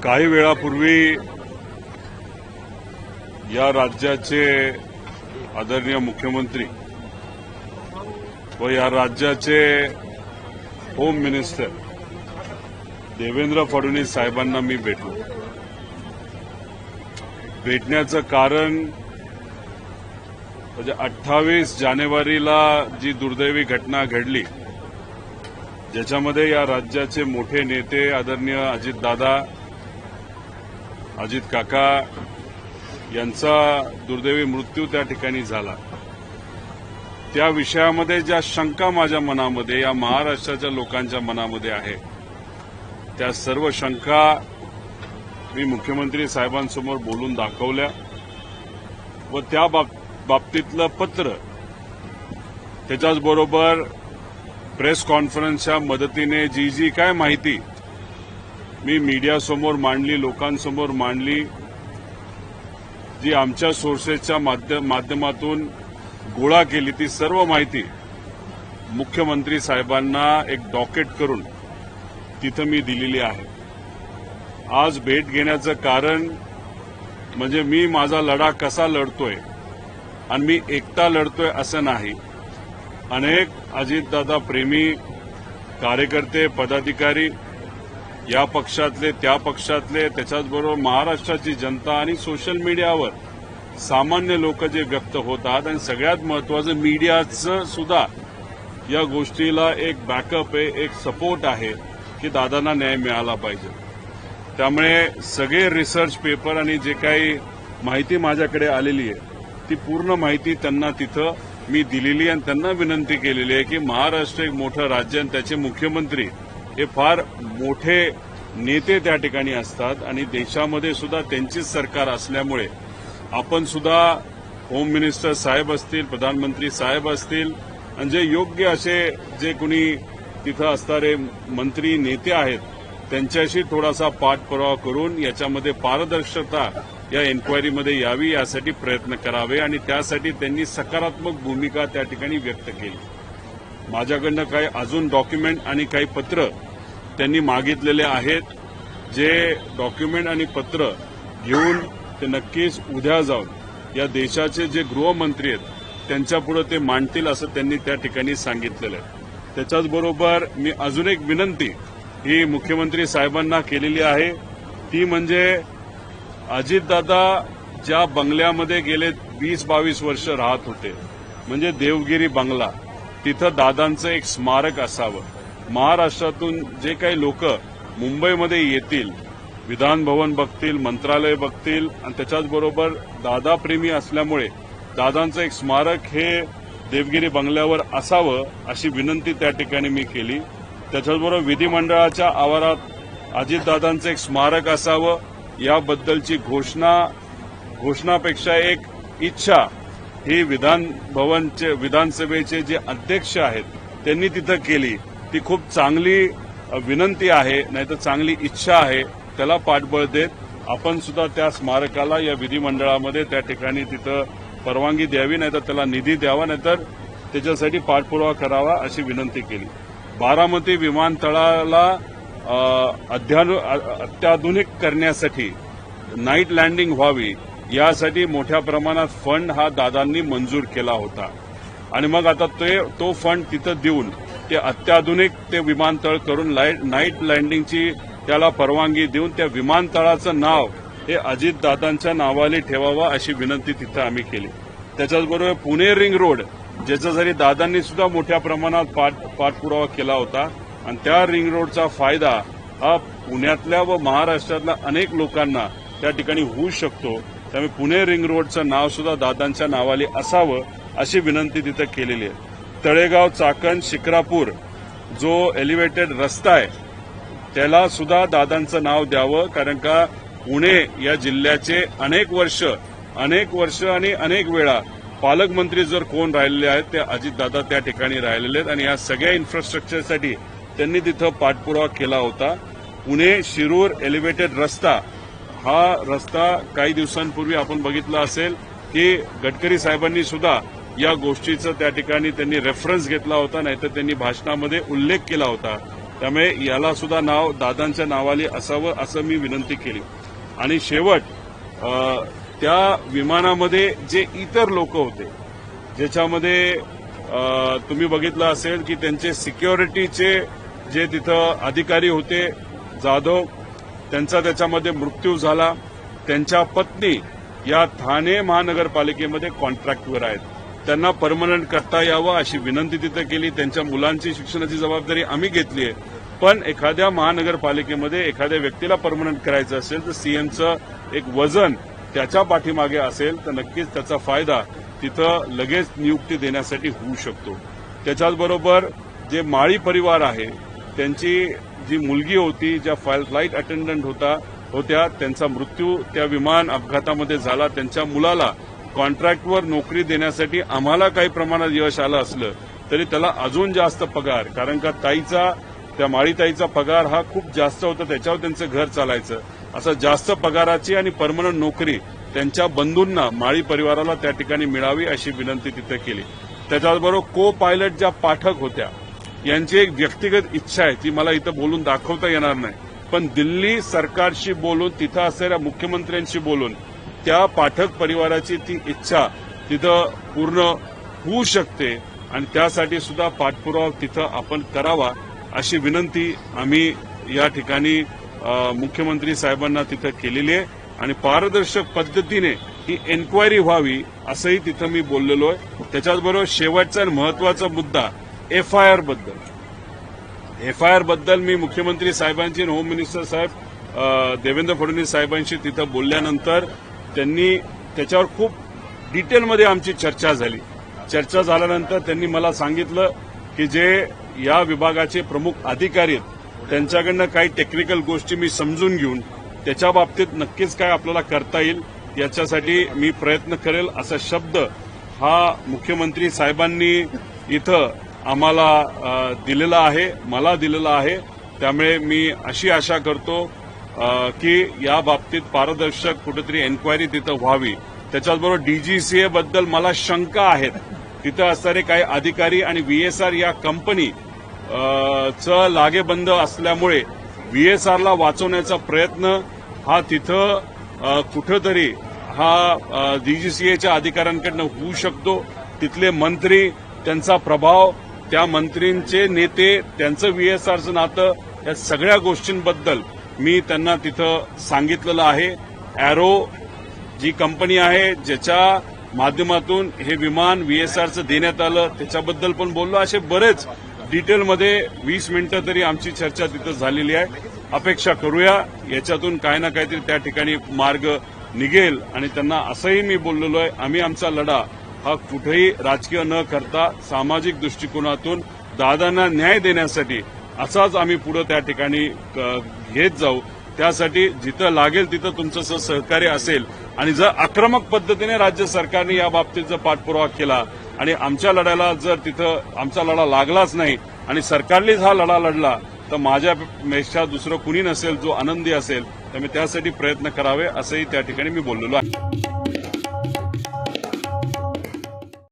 काही वेळापूर्वी या राज्याचे आदरणीय मुख्यमंत्री व या राज्याचे होम मिनिस्टर देवेंद्र फडणवीस साहेबांना मी भेटलो. भेटण्याचं कारण म्हणजे 28 जानेवारीला जी दुर्दैवी घटना घडली, ज्याच्यामध्ये या राज्याचे मोठे नेते आदरणीय अजितदादा, अजित काका यांचा दुर्दैवी मृत्यू त्या ठिकाणी झाला. त्या विषयामध्ये ज्या शंका माझ्या मनामध्ये, या महाराष्ट्राच्या लोकांच्या मनामध्ये आहे, त्या सर्व शंका मी मुख्यमंत्री साहेबांसमोर बोलून दाखवल्या व त्या बाबतीतलं पत्र, त्याच्याचबरोबर प्रेस कॉन्फरन्सच्या मदतीने जी काय माहिती मी मीडियासमोर मांडली, लोकांसमोर मांडली, जी आमच्या सोर्सेसच्या माध्यमातून गोळा केली, ती सर्व माहिती मुख्यमंत्री साहेबांना एक डॉकेट करून तिथं मी दिलेली आहे. आज भेट घेण्याचं कारण म्हणजे मी माझा लढा कसा लढतोय आणि मी एकटा लढतोय असं नाही. अनेक अजितदादा प्रेमी कार्यकर्ते, पदाधिकारी, या पक्षातले, त्या पक्षातले, त्याच्याचबरोबर महाराष्ट्राची जनता आणि सोशल मीडियावर सामान्य लोक जे व्यक्त होतात, आणि सगळ्यात महत्वाचं मीडियाचं सुद्धा या गोष्टीला एक बॅकअप आहे, एक सपोर्ट आहे की दादांना न्याय मिळाला पाहिजे. त्यामुळे सगळे रिसर्च पेपर आणि जे काही माहिती माझ्याकडे आलेली आहे, ती पूर्ण माहिती त्यांना तिथं मी दिलेली आणि त्यांना विनंती केलेली आहे की महाराष्ट्र एक मोठं राज्य आणि त्याचे मुख्यमंत्री हे फार मोठे नेते त्या ठिकाणी असतात आणि देशामध्ये सुद्धा त्यांचीच सरकार असल्यामुळे आपण सुद्धा होम मिनिस्टर साहेब असतील, प्रधानमंत्री साहेब असतील आणि जे योग्य असे जे कुणी तिथं असणारे मंत्री, नेते आहेत, त्यांच्याशी थोडासा पाठपुरावा करून याच्यामध्ये पारदर्शकता या एन्क्वायरीमध्ये यावी, यासाठी प्रयत्न करावे आणि त्यासाठी त्यांनी सकारात्मक भूमिका त्या ठिकाणी व्यक्त केली. माझ्याकडनं काही अजून डॉक्युमेंट आणि काही पत्र त्यांनी मागितलेले आहेत. जे डॉक्युमेंट आणि पत्र घेऊन ते नक्कीच उद्या जाऊन या देशाचे जे गृहमंत्री आहेत त्यांच्यापुढे ते मांडतील असं त्यांनी त्या ठिकाणी सांगितलेलं आहे. त्याच्याचबरोबर मी अजून एक विनंती ही मुख्यमंत्री साहेबांना केलेली आहे, ती म्हणजे अजितदादा ज्या बंगल्यामध्ये गेले 20-22 वर्ष राहत होते, म्हणजे देवगिरी बंगला, तिथं दादांचं एक स्मारक असावं. महाराष्ट्रातून जे काही लोक मुंबईमध्ये येतील, विधान भवन बघतील, मंत्रालय बघतील आणि त्याच्याचबरोबर दादाप्रेमी असल्यामुळे दादांचं एक स्मारक हे देवगिरी बंगल्यावर असावं अशी विनंती त्या ठिकाणी मी केली. त्याच्याचबरोबर विधिमंडळाच्या आवारात अजितदादांचं एक स्मारक असावं याबद्दलची घोषणापेक्षा एक इच्छा ही विधानसभेचे जे अध्यक्ष आहेत त्यांनी तिथं केली. ती खूप चांगली विनंती आहे, नाहीतर चांगली इच्छा आहे. त्याला पाठबळ देत आपण सुद्धा त्या स्मारकाला या विधिमंडळामध्ये त्या ठिकाणी तिथं परवानगी द्यावी, नाहीतर त्याला निधी द्यावा, नाहीतर त्याच्यासाठी पाठपुरावा करावा अशी विनंती केली. बारामती विमानतळाला अत्याधुनिक करण्यासाठी नाईट लँडिंग व्हावी यासाठी मोठ्या प्रमाणात फंड हा दादांनी मंजूर केला होता आणि मग आता तो फंड तिथं देऊन ते अत्याधुनिक ते विमानतळ करून नाईट लँडिंगची त्याला परवानगी देऊन त्या विमानतळाचं नाव हे अजितदादांच्या नावाने ठेवावं अशी विनंती तिथं आम्ही केली. त्याच्याचबरोबर पुणे रिंग रोड, ज्याच्यासाठी दादांनी सुद्धा मोठ्या प्रमाणात पाठपुरावा केला होता आणि त्या रिंग रोडचा फायदा हा पुण्यातल्या व महाराष्ट्रातल्या अनेक लोकांना त्या ठिकाणी होऊ शकतो. त्यामुळे पुणे रिंग रोडचं नाव सुद्धा दादांच्या नावाने असावं अशी विनंती तिथं केलेली आहे. तळेगाव, चाकण, शिक्रापूर जो एलिव्हेटेड रस्ता आहे त्याला सुद्धा दादांचं नाव द्यावं, कारण का पुणे या जिल्ह्याचे अनेक वर्ष आणि अनेक वेळा पालकमंत्री जर कोण राहिलेले आहेत ते अजितदादा त्या ठिकाणी राहिलेले आहेत आणि या सगळ्या इन्फ्रास्ट्रक्चरसाठी त्यांनी तिथं पाठपुरावा केला होता. पुणे शिरूर एलिव्हेटेड रस्ता, हा रस्ता काही दिवसांपूर्वी आपण बघितला असेल की गडकरी साहेबांनी सुद्धा या गोष्टीचा त्या ठिकाणी त्यांनी रेफरन्स घेतला होता, नाहीतर त्यांनी भाषणामध्ये उल्लेख केला होता त्यामुळे याला सुद्धा नाव दादांच्या नावाने असावं असं मी विनंती केली. आणि शेवट त्या विमानामध्ये जे इतर लोक होते, ज्याच्यामध्ये तुम्ही बघितलं असेल की त्यांचे सिक्युरिटीचे जे तिथं अधिकारी होते जाधव, त्यांचा त्याच्यामध्ये मृत्यू झाला. त्यांच्या पत्नी या ठाणे महानगरपालिकेमध्ये कॉन्ट्रॅक्टवर आहेत. त्यांना परमनंट करता यावं अशी विनंती तिथं केली. त्यांच्या मुलांची शिक्षणाची जबाबदारी आम्ही घेतली आहे. पण एखाद्या महानगरपालिकेमध्ये एखाद्या व्यक्तीला परमनंट करायचं असेल तर सीएमचं एक वजन त्याच्या पाठीमागे असेल तर नक्कीच त्याचा फायदा तिथं लगेच नियुक्ती देण्यासाठी होऊ शकतो. त्याच्याचबरोबर जे माळी परिवार आहे, त्यांची जी मुलगी होती, ज्या फ्लाईट अटेंडंट होत्या, त्यांचा मृत्यू त्या विमान अपघातामध्ये झाला. त्यांच्या मुलाला कॉन्ट्रॅक्टवर नोकरी देण्यासाठी आम्हाला काही प्रमाणात यश आलं असलं तरी त्याला अजून जास्त पगार, कारण का त्या माळीताईचा पगार हा खूप जास्त होता, त्याच्यावर त्यांचं घर चालायचं. असं जास्त पगाराची आणि परमनंट नोकरी त्यांच्या बंधूंना, माळी परिवाराला त्या ठिकाणी मिळावी अशी विनंती तिथे केली. त्याच्याबरोबर को पायलट ज्या पाठक होत्या, यांची एक व्यक्तिगत इच्छा आहे, ती मला इथं बोलून दाखवता येणार नाही, पण दिल्ली सरकारशी बोलून, तिथं असलेल्या मुख्यमंत्र्यांशी बोलून त्या पाठक परिवाराची ती इच्छा तिथं पूर्ण होऊ शकते आणि त्यासाठी सुद्धा पाठपुरावा तिथं आपण करावा अशी विनंती आम्ही या ठिकाणी मुख्यमंत्री साहेबांना तिथं केलेली आहे. आणि पारदर्शक पद्धतीने ही एन्क्वायरी व्हावी असंही तिथं मी बोललेलो आहे. त्याच्याचबरोबर शेवटचा आणि महत्वाचा मुद्दा एफआयआर बद्दल मी मुख्यमंत्री साहेबांची आणि होम मिनिस्टर साहेब देवेंद्र फडणवीस साहेबांशी तिथं बोलल्यानंतर त्यांनी त्याच्यावर खूप डिटेलमध्ये आमची चर्चा झाली. चर्चा झाल्यानंतर त्यांनी मला सांगितलं की जे या विभागाचे प्रमुख अधिकारी आहेत त्यांच्याकडनं काही टेक्निकल गोष्टी मी समजून घेऊन त्याच्या बाबतीत नक्कीच काय आपल्याला करता येईल याच्यासाठी मी प्रयत्न करेल असा शब्द हा मुख्यमंत्री साहेबांनी इथं आम्हाला दिलेला आहे, मला दिलेला आहे. त्यामुळे मी अशी आशा करतो की या बाबतीत पारदर्शक कुठेतरी एन्क्वायरी तिथं व्हावी. त्याच्याचबरोबर डीजीसीए बद्दल मला शंका आहेत. तिथं असणारे काही अधिकारी आणि व्हीएसआर या कंपनी चं लागेबंद असल्यामुळे व्हीएसआरला वाचवण्याचा प्रयत्न हा तिथं कुठंतरी हा डीजीसीएच्या अधिकाऱ्यांकडनं होऊ शकतो. तिथले मंत्री, त्यांचा प्रभाव, त्या मंत्रींचे नेते, त्यांचं व्हीएसआरचं नातं, या सगळ्या गोष्टींबद्दल मी त्यांना तिथं सांगितलेलं आहे. एरो जी कंपनी आहे ज्याच्या माध्यमातून हे विमान व्हीएसआरचं देण्यात आलं त्याच्याबद्दल पण बोललो. असे बरेच डिटेलमध्ये 20 मिनिटं तरी आमची चर्चा तिथं झालेली आहे. अपेक्षा करूया याच्यातून काही ना काहीतरी त्या ठिकाणी मार्ग निघेल. आणि त्यांना असंही मी बोललेलो आहे, आम्ही आमचा लढा हा कुठेही राजकीय न करता सामाजिक दृष्टिकोनातून दादांना न्याय देण्यासाठी असाच आम्ही पुढे त्या ठिकाणी घेत जाऊ. त्यासाठी जिथं लागेल तिथं तुमचं सहकार्य असेल आणि जर आक्रमक पद्धतीने राज्य सरकारने या बाबतीत जर पाठपुरावा केला आणि आमच्या लढ्याला जर तिथं आमचा लढा लागलाच नाही आणि सरकारनेच हा लढा लढला तर माझ्यापेक्षा दुसरं कुणी नसेल जो आनंदी असेल. त्यामुळे त्यासाठी प्रयत्न करावे असंही त्या ठिकाणी मी बोललेलो आहे.